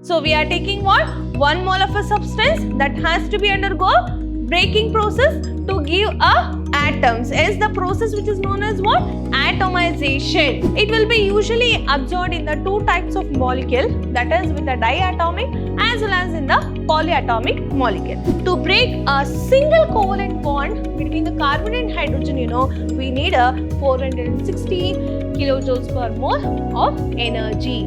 So we are taking what? 1 mole of a substance that has to be undergo breaking process to give a atoms. Hence the process which is known as what? Atomization. It will be usually observed in the two types of molecule, that is with the diatomic as well as in the polyatomic molecule. To break a single covalent bond between the carbon and hydrogen, we need a 460 kilojoules per mole of energy.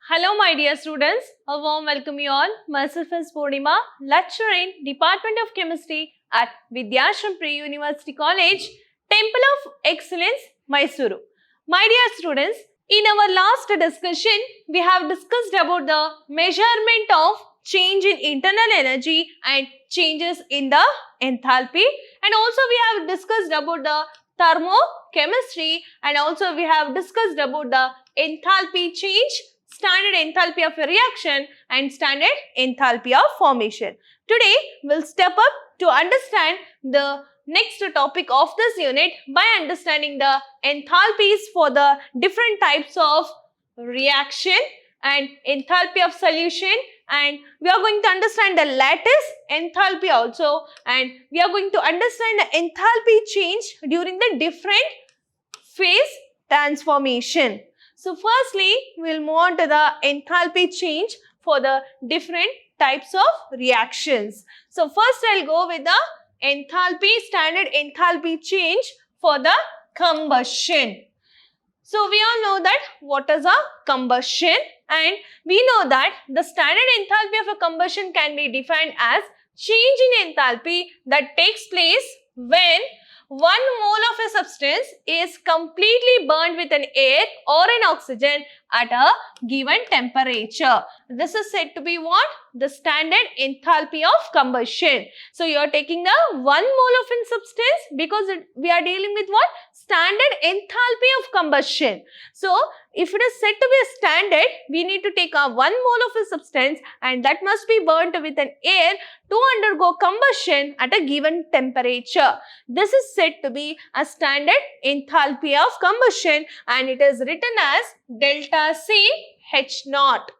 Hello my dear students, a warm welcome you all. Myself is Purnima, lecturer in Department of Chemistry at Vidhyaashram Pre-University College, Temple of Excellence, Mysuru. My dear students, in our last discussion, we have discussed about the measurement of change in internal energy and changes in the enthalpy, and also we have discussed about the thermochemistry, and also we have discussed about the enthalpy change, standard enthalpy of a reaction and standard enthalpy of formation. Today, we'll step up to understand the next topic of this unit by understanding the enthalpies for the different types of reaction and enthalpy of solution, and we are going to understand the lattice enthalpy also, and we are going to understand the enthalpy change during the different phase transformation. So firstly, we'll move on to the enthalpy change for the different types of reactions. So first I'll go with the enthalpy, standard enthalpy change for the combustion. So we all know that what is a combustion, and we know that the standard enthalpy of a combustion can be defined as change in enthalpy that takes place when 1 mole of a substance is completely burned with an air or an oxygen at a given temperature. This is said to be what? The standard enthalpy of combustion. So you are taking the 1 mole of a substance because we are dealing with what? Standard enthalpy of combustion. So if it is said to be a standard, we need to take a 1 mole of a substance and that must be burnt with an air to undergo combustion at a given temperature. This is said to be a standard enthalpy of combustion, and it is written as delta C H naught.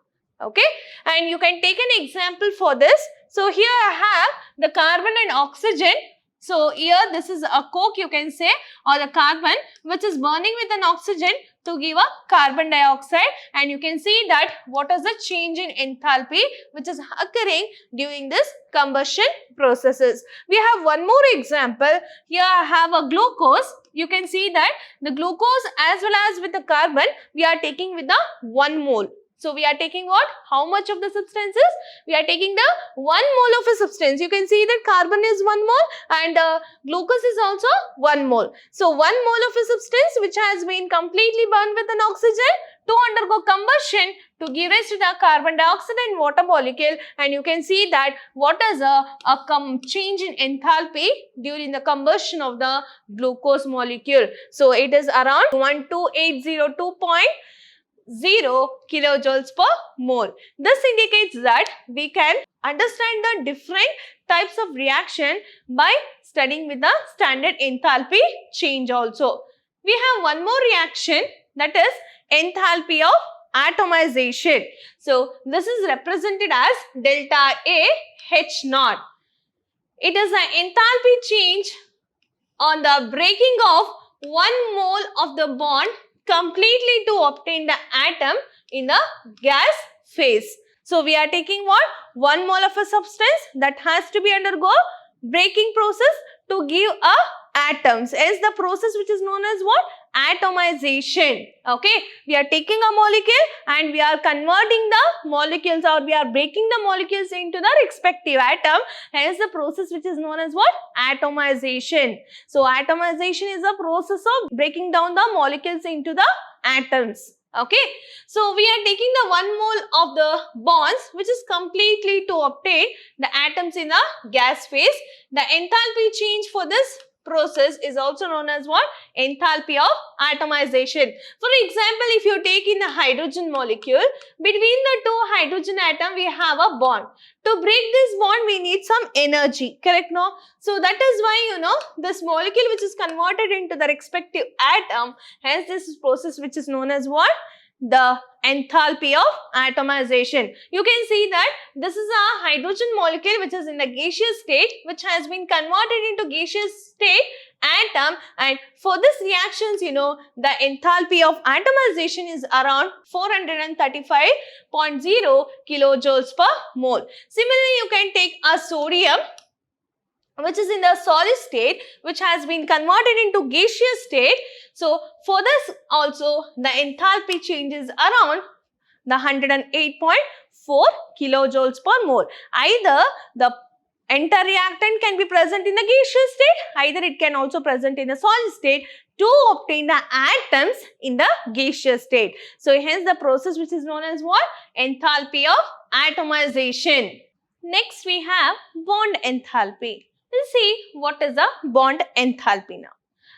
Okay, and you can take an example for this. So here I have the carbon and oxygen. So here this is a coke, you can say, or the carbon which is burning with an oxygen to give a carbon dioxide, and you can see that what is the change in enthalpy which is occurring during this combustion processes. We have one more example. Here I have a glucose. You can see that the glucose as well as with the carbon we are taking with the 1 mole. So we are taking what? How much of the substances? We are taking the 1 mole of a substance. You can see that carbon is 1 mole and glucose is also 1 mole. So 1 mole of a substance which has been completely burned with an oxygen to undergo combustion to give rise to the carbon dioxide and water molecule, and you can see that what is a change in enthalpy during the combustion of the glucose molecule. So it is around 12802.0 kilojoules per mole. This indicates that we can understand the different types of reaction by studying with the standard enthalpy change also. We have one more reaction, that is enthalpy of atomization. So this is represented as delta A H naught. It is an enthalpy change on the breaking of 1 mole of the bond completely to obtain the atom in the gas phase. So we are taking what? 1 mole of a substance that has to be undergo breaking process to give a atoms. Is the process which is known as what? Atomization. Okay, we are taking a molecule and we are converting the molecules, or we are breaking the molecules into the respective atom. Hence the process which is known as what? Atomization. So atomization is a process of breaking down the molecules into the atoms. Okay, so we are taking the 1 mole of the bonds which is completely to obtain the atoms in the gas phase. The enthalpy change for this process is also known as what? Enthalpy of atomization. For example, if you take in a hydrogen molecule, between the two hydrogen atom we have a bond. To break this bond we need some energy, correct no? So that is why this molecule which is converted into the respective atom, hence this process which is known as what? The enthalpy of atomization. You can see that this is a hydrogen molecule which is in the gaseous state, which has been converted into gaseous state atom, and for this reactions the enthalpy of atomization is around 435.0 kilojoules per mole. Similarly, you can take a sodium which is in the solid state, which has been converted into gaseous state. So for this also the enthalpy changes around the 108.4 kilojoules per mole. Either the entire reactant can be present in the gaseous state, either it can also present in a solid state to obtain the atoms in the gaseous state. So hence the process which is known as what? Enthalpy of atomization. Next we have bond enthalpy. We'll see what is a bond enthalpy now.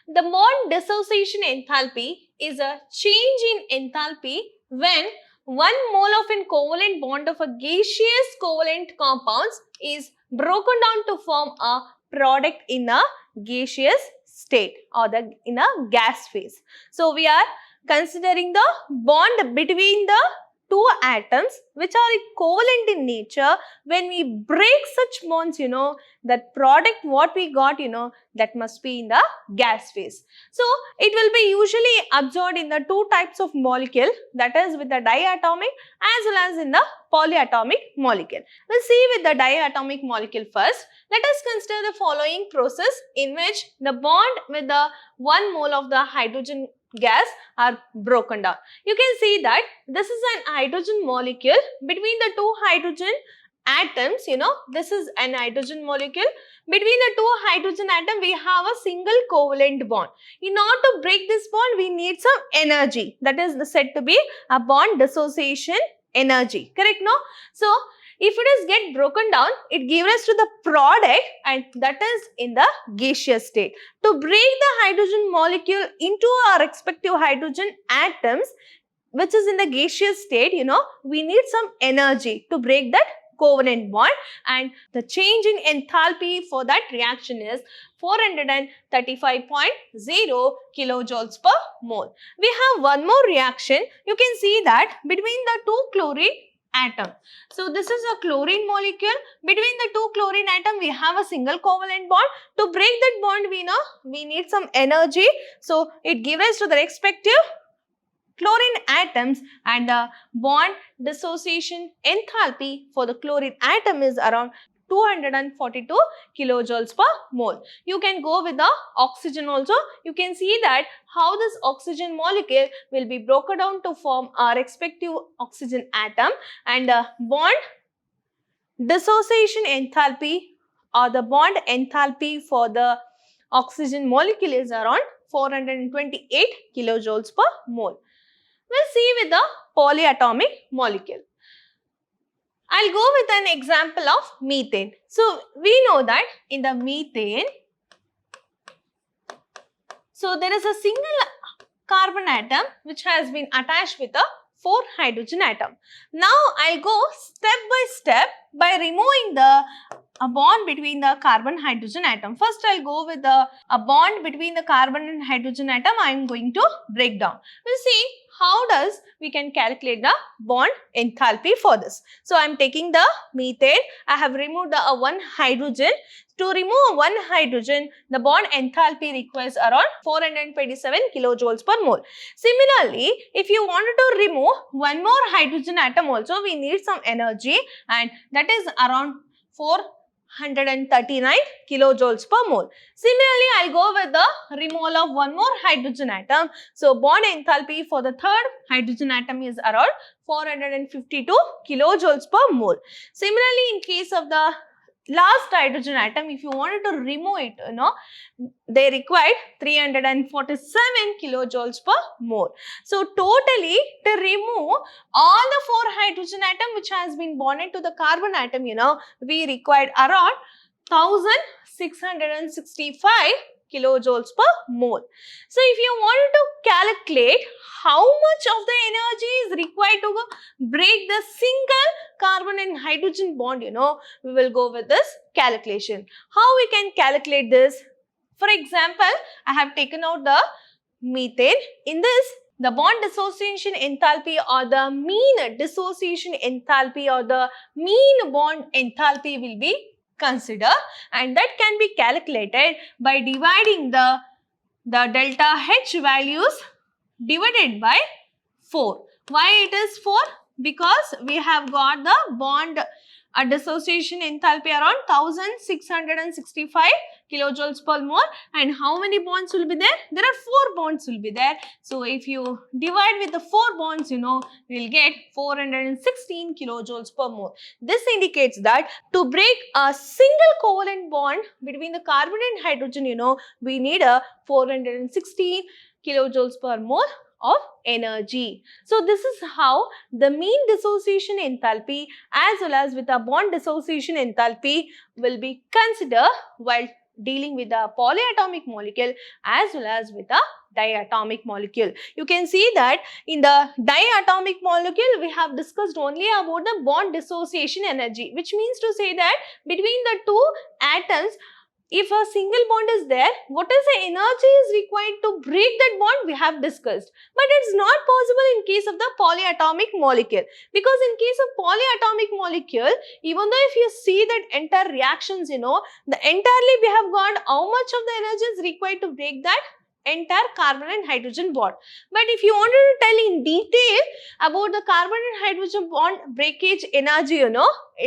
The bond dissociation enthalpy is a change in enthalpy when 1 mole of a covalent bond of a gaseous covalent compounds is broken down to form a product in a gaseous state or in a gas phase. So we are considering the bond between the two atoms which are covalent in nature. When we break such bonds, that product what we got, that must be in the gas phase. So it will be usually observed in the two types of molecule, that is with the diatomic as well as in the polyatomic molecule. We'll see with the diatomic molecule first. Let us consider the following process in which the bond with the 1 mole of the hydrogen gas are broken down. You can see that this is an hydrogen molecule between the two hydrogen atoms, this is an hydrogen molecule. Between the two hydrogen atom we have a single covalent bond. In order to break this bond we need some energy, that is said to be a bond dissociation energy, correct no? So if it is get broken down, it gives us to the product, and that is in the gaseous state. To break the hydrogen molecule into our respective hydrogen atoms, which is in the gaseous state, we need some energy to break that covalent bond, and the change in enthalpy for that reaction is 435.0 kilojoules per mole. We have one more reaction. You can see that between the two chlorine atom. So this is a chlorine molecule. Between the two chlorine atom we have a single covalent bond. To break that bond we need some energy. So it gives us to the respective chlorine atoms, and the bond dissociation enthalpy for the chlorine atom is around 242 kilojoules per mole. You can go with the oxygen also. You can see that how this oxygen molecule will be broken down to form a respective oxygen atom, and the bond dissociation enthalpy or the bond enthalpy for the oxygen molecule is around 428 kilojoules per mole. We'll see with the polyatomic molecule. I'll go with an example of methane. So we know that in the methane, so there is a single carbon atom which has been attached with a 4 hydrogen atom. Now I'll go step by step by removing the bond between the carbon hydrogen atom. First I'll go with a bond between the carbon and hydrogen atom. I am going to break down. We'll see how does we can calculate the bond enthalpy for this. So I am taking the methane. I have removed the one hydrogen. To remove one hydrogen, the bond enthalpy requires around 427 kilojoules per mole. Similarly, if you wanted to remove one more hydrogen atom also, we need some energy, and that is around 439 kilojoules per mole. Similarly, I'll go with the removal of one more hydrogen atom. So bond enthalpy for the third hydrogen atom is around 452 kilojoules per mole. Similarly, in case of the last hydrogen atom, if you wanted to remove it, they required 347 kilojoules per mole. So totally, to remove all the 4 hydrogen atom which has been bonded to the carbon atom, we required around 1665 kilojoules per mole. So if you want to calculate how much of the energy is required to break the single carbon and hydrogen bond, we will go with this calculation. How we can calculate this? For example, I have taken out the methane. In this, the bond dissociation enthalpy or the mean dissociation enthalpy or the mean bond enthalpy will be considered, and that can be calculated by dividing the delta H values divided by 4. Why it is 4? Because we have got the bond dissociation enthalpy around 1665 kilojoules per mole, and how many bonds will be there? There are 4 bonds will be there. So if you divide with the 4 bonds, we will get 416 kilojoules per mole. This indicates that to break a single covalent bond between the carbon and hydrogen, we need a 416 kilojoules per mole of energy. So this is how the mean dissociation enthalpy as well as with the bond dissociation enthalpy will be considered while dealing with the polyatomic molecule as well as with the diatomic molecule. You can see that in the diatomic molecule we have discussed only about the bond dissociation energy, which means to say that between the two atoms, if a single bond is there, what is the energy is required to break that bond we have discussed. But it's not possible in case of the polyatomic molecule, because in case of polyatomic molecule, even though if you see that entire reactions, the entirely we have got how much of the energy is required to break that entire carbon and hydrogen bond. But if you wanted to tell in detail about the carbon and hydrogen bond breakage energy,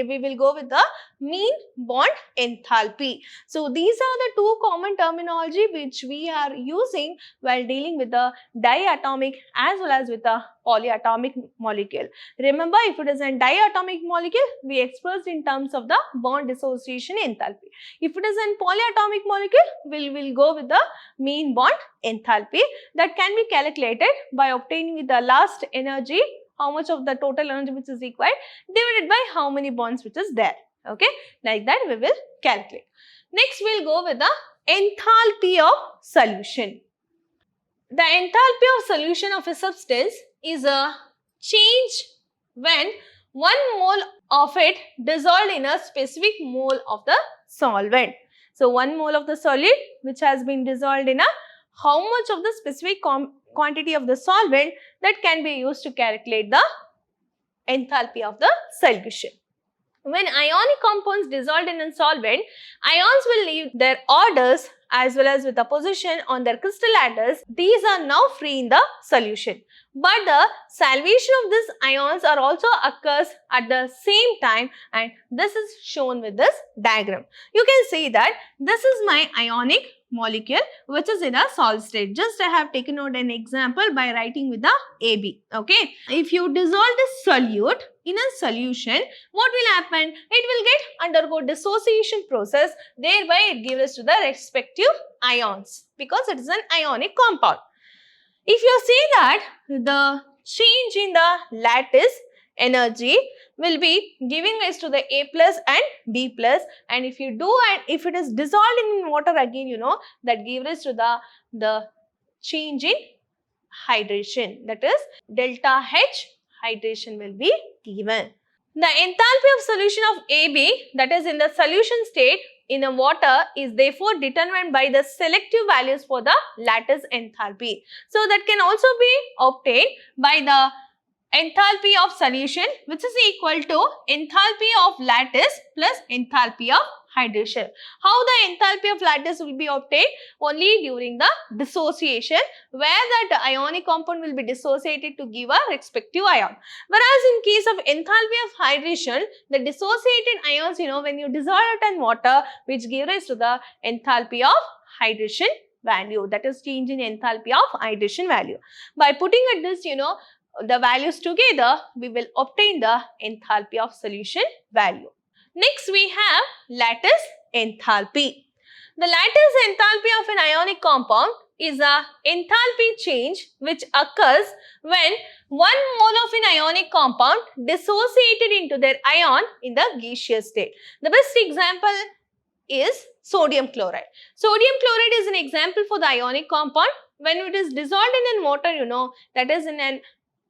we will go with the mean bond enthalpy. So these are the two common terminology which we are using while dealing with the diatomic as well as with the polyatomic molecule. Remember, if it is a diatomic molecule, we expressed in terms of the bond dissociation enthalpy. If it is a polyatomic molecule, we will go with the mean bond enthalpy that can be calculated by obtaining with the last energy, how much of the total energy which is required divided by how many bonds which is there. Okay, like that we will calculate. Next, we will go with the enthalpy of solution. The enthalpy of solution of a substance is a change when 1 mole of it dissolved in a specific mole of the solvent. So 1 mole of the solid which has been dissolved in a how much of the specific quantity of the solvent, that can be used to calculate the enthalpy of the solution. When ionic compounds dissolved in a solvent, ions will leave their orders as well as with a position on their crystal ladders. These are now free in the solution. But the salvation of these ions are also occurs at the same time, and this is shown with this diagram. You can see that this is my ionic molecule which is in a solid state. Just I have taken out an example by writing with the AB. Okay. If you dissolve this solute in a solution, what will happen? It will get undergo dissociation process, thereby it gives us to the respective ions because it is an ionic compound. If you see that the change in the lattice energy will be giving rise to the A plus and B plus, and if you do and if it is dissolved in water again, that gives rise to the change in hydration, that is delta H hydration will be given. The enthalpy of solution of AB, that is in the solution state in a water, is therefore determined by the selective values for the lattice enthalpy. So that can also be obtained by the enthalpy of solution, which is equal to enthalpy of lattice plus enthalpy of hydration. How the enthalpy of lattice will be obtained? Only during the dissociation, where that ionic compound will be dissociated to give a respective ion. Whereas in case of enthalpy of hydration, the dissociated ions, when you dissolve it in water, which give rise to the enthalpy of hydration value, that is change in enthalpy of hydration value. By putting at this, the values together, we will obtain the enthalpy of solution value. Next, we have lattice enthalpy. The lattice enthalpy of an ionic compound is a enthalpy change which occurs when 1 mole of an ionic compound dissociated into their ion in the gaseous state. The best example is sodium chloride. Sodium chloride is an example for the ionic compound. When it is dissolved in a water, you know, that is in a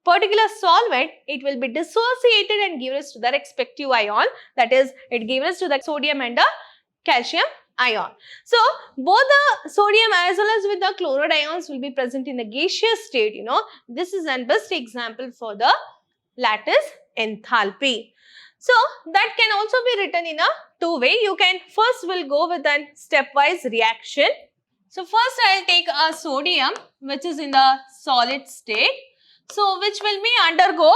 particular solvent, it will be dissociated and give us to the respective ion. That is, it gives us to the sodium and the calcium ion. So, both the sodium as well as with the chloride ions will be present in the gaseous state, you know. This is the best example for the lattice enthalpy. So, that can also be written in a two-way. You can first will go with a stepwise reaction. So, first I will take a sodium which is in the solid state. So, which will be undergo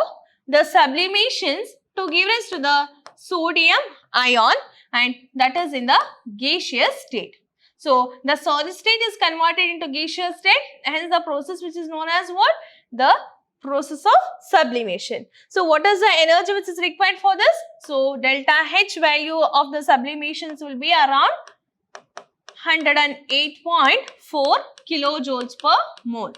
the sublimations to give rise to the sodium ion, and that is in the gaseous state. So, the solid state is converted into gaseous state, hence the process which is known as what? The process of sublimation. So, what is the energy which is required for this? So, delta H value of the sublimations will be around 108.4 kilojoules per mole.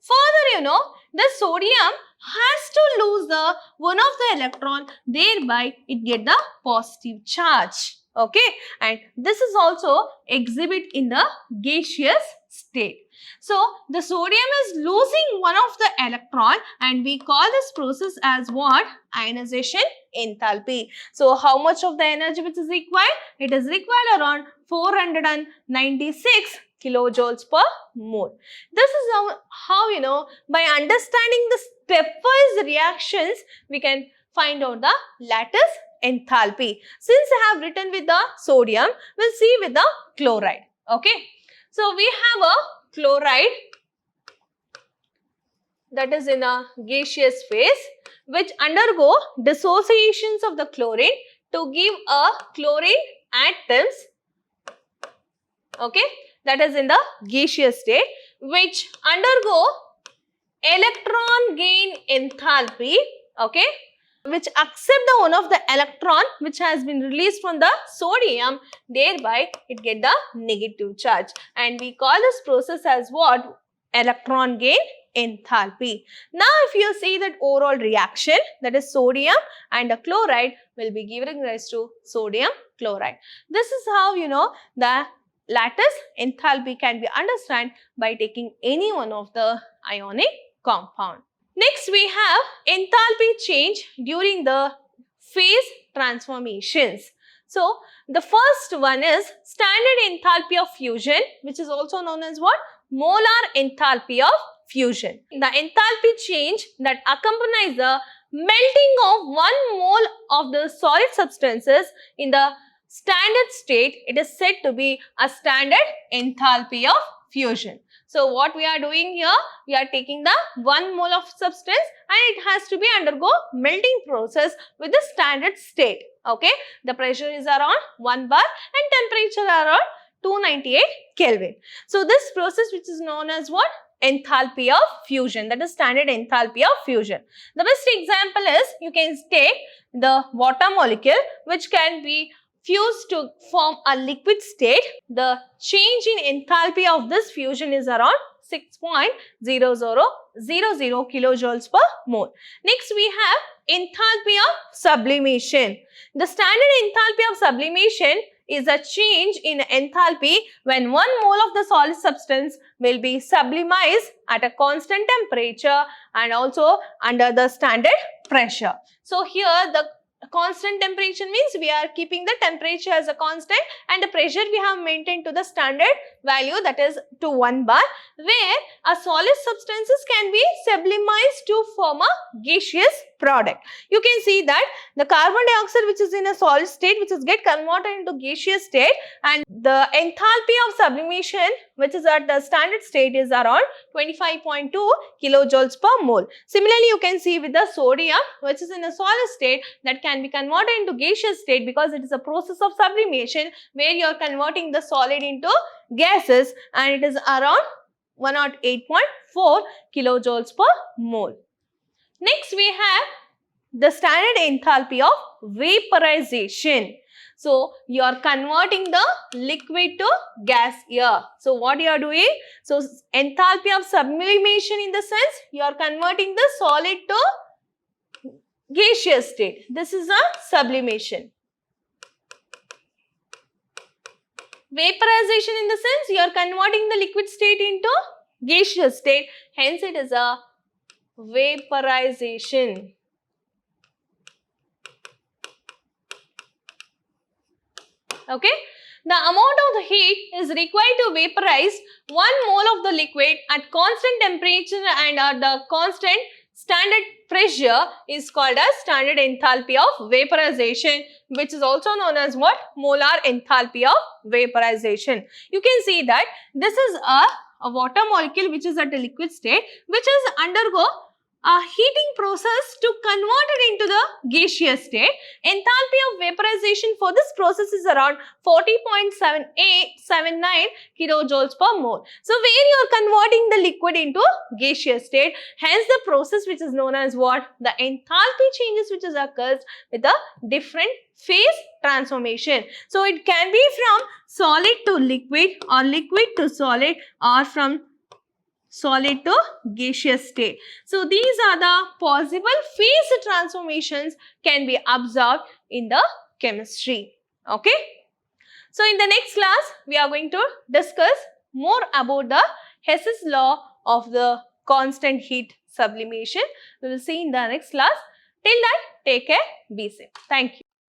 Further, you know, the sodium has to lose the one of the electron, thereby it get the positive charge. Okay, and this is also exhibit in the gaseous state. So, the sodium is losing one of the electron, and we call this process as what? Ionization enthalpy. So, how much of the energy which is required? It is required around 496 kilojoules per mole. This is how you know, by understanding the stepwise reactions, we can find out the lattice enthalpy. Since I have written with the sodium, we'll see with the chloride. Okay. So, we have a chloride that is in a gaseous phase, which undergo dissociations of the chlorine to give a chlorine atoms. Okay. That is in the gaseous state, which undergo electron gain enthalpy, okay, which accept the one of the electron which has been released from the sodium, thereby it get the negative charge, and we call this process as what? Electron gain enthalpy. Now, if you see that overall reaction, that is sodium and the chloride will be giving rise to sodium chloride. This is how you know the lattice enthalpy can be understood by taking any one of the ionic compound. Next, we have enthalpy change during the phase transformations. So, the first one is standard enthalpy of fusion, which is also known as what? Molar enthalpy of fusion. The enthalpy change that accompanies the melting of 1 mole of the solid substances in the standard state, it is said to be a standard enthalpy of fusion. So, what we are doing here, we are taking the 1 mole of substance and it has to be undergo melting process with the standard state. Okay, the pressure is around 1 bar and temperature around 298 Kelvin. So, this process which is known as what? Enthalpy of fusion, that is standard enthalpy of fusion. The best example is you can take the water molecule which can be fused to form a liquid state. The change in enthalpy of this fusion is around 6.0000 kilojoules per mole. Next, we have enthalpy of sublimation. The standard enthalpy of sublimation is a change in enthalpy when 1 mole of the solid substance will be sublimized at a constant temperature and also under the standard pressure. So, here the constant temperature means we are keeping the temperature as a constant and the pressure we have maintained to the standard value, that is to 1 bar, where a solid substances can be sublimized to form a gaseous product. You can see that the carbon dioxide which is in a solid state which is get converted into gaseous state, and the enthalpy of sublimation which is at the standard state is around 25.2 kilojoules per mole. Similarly, you can see with the sodium which is in a solid state that can be converted into gaseous state because it is a process of sublimation where you are converting the solid into gases, and it is around 108.4 kilojoules per mole. Next, we have the standard enthalpy of vaporization. So, you are converting the liquid to gas here. So, what you are doing? So, enthalpy of sublimation in the sense you are converting the solid to gaseous state. This is a sublimation. Vaporization in the sense you are converting the liquid state into gaseous state. Hence, it is a vaporization. Okay. The amount of the heat is required to vaporize 1 mole of the liquid at constant temperature and at the constant standard pressure is called as standard enthalpy of vaporization, which is also known as what? Molar enthalpy of vaporization. You can see that this is a water molecule which is at a liquid state, which is undergo a heating process to convert it into the gaseous state. Enthalpy of vaporization for this process is around 40.79 kilojoules per mole. So, where you are converting the liquid into gaseous state, hence the process which is known as what? The enthalpy changes which is occurs with a different phase transformation. So, it can be from solid to liquid or liquid to solid or from solid to gaseous state. So, these are the possible phase transformations can be observed in the chemistry. Okay. So, in the next class, we are going to discuss more about the Hess's law of the constant heat sublimation. We will see in the next class. Till that, take care, be safe. Thank you.